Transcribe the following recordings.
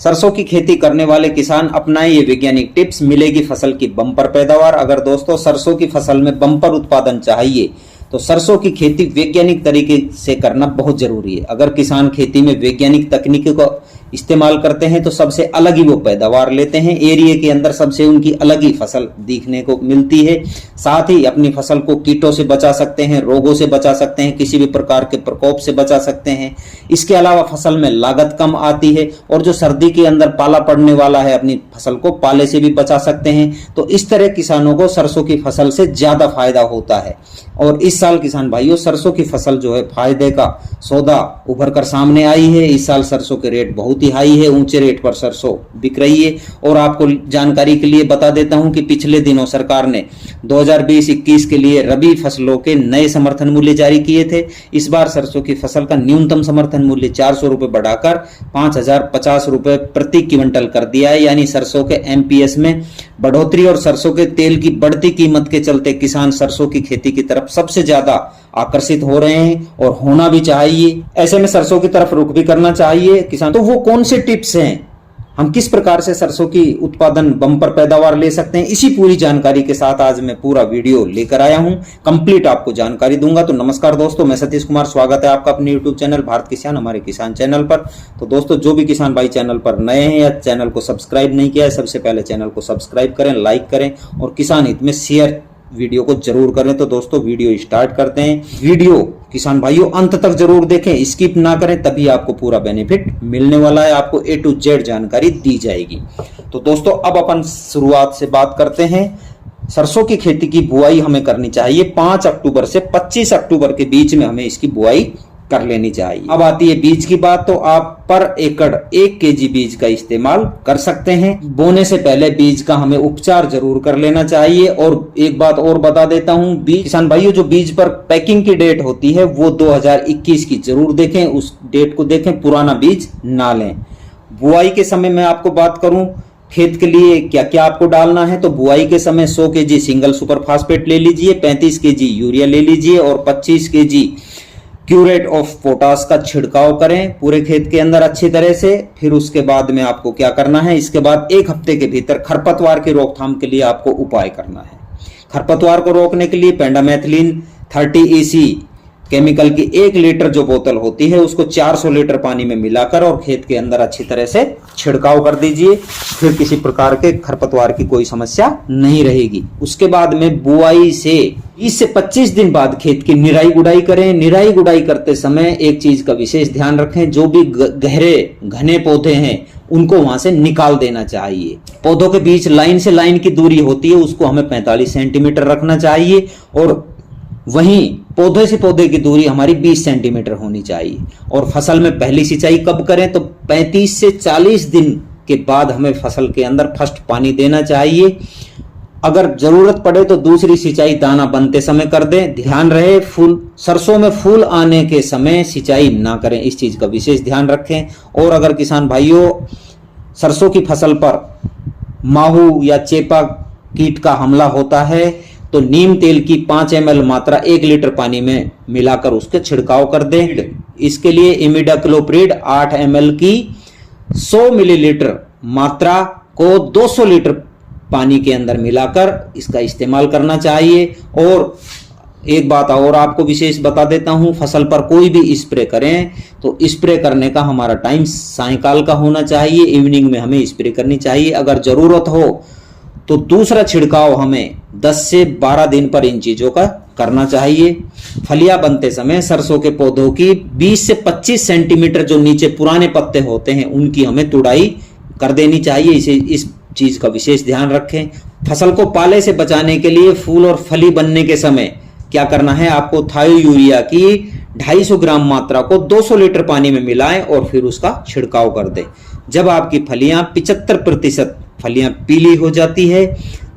सरसों की खेती करने वाले किसान अपनाएं ये वैज्ञानिक टिप्स, मिलेगी फसल की बम्पर पैदावार। अगर दोस्तों सरसों की फसल में बम्पर उत्पादन चाहिए तो सरसों की खेती वैज्ञानिक तरीके से करना बहुत जरूरी है। अगर किसान खेती में वैज्ञानिक तकनीकों का इस्तेमाल करते हैं तो सबसे अलग ही वो पैदावार लेते हैं, एरिया के अंदर सबसे उनकी अलग ही फसल दिखने को मिलती है। साथ ही अपनी फसल को कीटों से बचा सकते हैं, रोगों से बचा सकते हैं, किसी भी प्रकार के प्रकोप से बचा सकते हैं। इसके अलावा फसल में लागत कम आती है और जो सर्दी के अंदर पाला पड़ने वाला है अपनी फसल को पाले से भी बचा सकते हैं। तो इस तरह किसानों को सरसों की फसल से ज्यादा फायदा होता है। और इस साल किसान भाइयों सरसों की फसल जो है फायदे का सौदा उभर कर सामने आई है। इस साल सरसों के रेट बहुत ही हाई है, ऊंचे रेट पर सरसों बिक रही है। और आपको जानकारी के लिए बता देता हूं कि पिछले दिनों सरकार ने 2020-21 के लिए रबी फसलों के नए समर्थन मूल्य जारी किए थे। इस बार सरसों की फसल का न्यूनतम समर्थन मूल्य 400 रुपए बढ़ाकर 5050 रुपए प्रति क्विंटल कर दिया है। यानी सरसों के एमपीएस में बढ़ोतरी और सरसों के तेल की बढ़ती कीमत के चलते किसान सरसों की खेती की तरफ सबसे ज्यादा आकर्षित हो रहे हैं और होना भी चाहिए। ऐसे में सरसों की तरफ रुख भी करना चाहिए किसान। तो वो कौन से टिप्स हैं, हम किस प्रकार से सरसों की उत्पादन बम्पर पैदावार ले सकते हैं, इसी पूरी जानकारी के साथ आज मैं पूरा वीडियो लेकर आया हूं। कंप्लीट आपको जानकारी दूंगा। तो नमस्कार दोस्तों, मैं सतीश कुमार, स्वागत है आपका अपने यूट्यूब चैनल भारत किसान, हमारे किसान चैनल पर। तो दोस्तों जो भी किसान भाई चैनल पर नए हैं या चैनल को सब्सक्राइब नहीं किया है, सबसे पहले चैनल को सब्सक्राइब करें, लाइक करें और किसान हित में शेयर वीडियो को जरूर करें। तो दोस्तों वीडियो स्टार्ट करते हैं। वीडियो किसान भाइयों अंत तक जरूर देखें, स्किप ना करें, तभी आपको पूरा बेनिफिट मिलने वाला है, आपको A to Z जानकारी दी जाएगी। तो दोस्तों अब अपन शुरुआत से बात करते हैं। सरसों की खेती की बुआई हमें करनी चाहिए 5 अक्टूबर से 25 अक्टूबर के बीच में हमें इसकी बुआई कर लेनी चाहिए। अब आती है बीज की बात। तो आप पर एकड़ 1 केजी बीज का इस्तेमाल कर सकते हैं। बोने से पहले बीज का हमें उपचार जरूर कर लेना चाहिए। और एक बात और बता देता हूं, बीज किसान भाइयों जो बीज पर पैकिंग की डेट होती है वो 2021 की जरूर देखें, उस डेट को देखें, पुराना बीज ना लें। बुआई के समय मैं आपको बात करूं खेत के लिए क्या क्या आपको डालना है, तो बुआई के समय 100 केजी सिंगल सुपर फास्फेट ले लीजिए, 35 केजी यूरिया ले लीजिए और 25 केजी क्यूरेट ऑफ पोटास का छिड़काव करें पूरे खेत के अंदर अच्छी तरह से। फिर उसके बाद में आपको क्या करना है, इसके बाद 1 हफ्ते के भीतर खरपतवार की रोकथाम के लिए आपको उपाय करना है। खरपतवार को रोकने के लिए पेंडामेथिलिन 30 EC केमिकल की 1 लीटर जो बोतल होती है उसको 400 लीटर पानी में मिलाकर और खेत के अंदर अच्छी तरह से छिड़काव कर दीजिए। फिर किसी प्रकार के खरपतवार की कोई समस्या नहीं रहेगी। उसके बाद में बुआई से 20 से 25 दिन बाद खेत की निराई गुड़ाई करें। निराई गुड़ाई करते समय एक चीज का विशेष ध्यान रखें, जो भी गहरे घने पौधे हैं उनको वहां से निकाल देना चाहिए। पौधों के बीच लाइन से लाइन की दूरी होती है उसको हमें 45 सेंटीमीटर रखना चाहिए और वहीं पौधे से पौधे की दूरी हमारी 20 सेंटीमीटर होनी चाहिए। और फसल में पहली सिंचाई कब करें, तो 35 से 40 दिन के बाद हमें फसल के अंदर फर्स्ट पानी देना चाहिए। अगर जरूरत पड़े तो दूसरी सिंचाई दाना बनते समय कर दें। ध्यान रहे फूल सरसों में फूल आने के समय सिंचाई ना करें, इस चीज का विशेष ध्यान रखें। और अगर किसान भाइयों सरसों की फसल पर माहू या चेपा कीट का हमला होता है तो नीम तेल की 5 ml मात्रा 1 लीटर पानी में मिलाकर उसके छिड़काव कर दें। इसके लिए इमिडाक्लोप्रिड 8 ml की 100 मिलीलीटर मात्रा को 200 लीटर पानी के अंदर मिलाकर इसका इस्तेमाल करना चाहिए। और एक बात और आपको विशेष बता देता हूं, फसल पर कोई भी स्प्रे करें तो स्प्रे करने का हमारा टाइम सायंकाल का होना चाहिए, इवनिंग में हमें स्प्रे करनी चाहिए। अगर जरूरत हो तो दूसरा छिड़काव हमें 10 से 12 दिन पर इन चीजों का करना चाहिए। फलियां बनते समय सरसों के पौधों की 20 से 25 सेंटीमीटर जो नीचे पुराने पत्ते होते हैं उनकी हमें तुड़ाई कर देनी चाहिए। इस चीज का विशेष ध्यान रखें। फसल को पाले से बचाने के लिए फूल और फली बनने के समय क्या करना है, आपको थायो यूरिया की 250 ग्राम मात्रा को 200 लीटर पानी में मिलाएं और फिर उसका छिड़काव कर दें। जब आपकी फलियां 75% फलियां पीली हो जाती है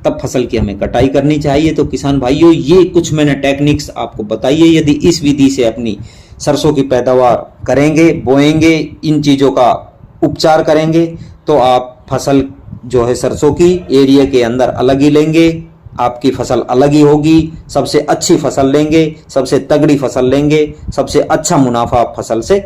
तब फसल की हमें कटाई करनी चाहिए। तो किसान भाइयों ये कुछ मैंने टेक्निक्स आपको बताई है। यदि इस विधि से अपनी सरसों की पैदावार करेंगे, बोएंगे, इन चीजों का उपचार करेंगे तो आप फसल जो है सरसों की एरिया के अंदर अलग ही लेंगे, आपकी फसल अलग ही होगी, सबसे अच्छी फसल लेंगे, सबसे तगड़ी फसल लेंगे, सबसे अच्छा मुनाफा आप फसल से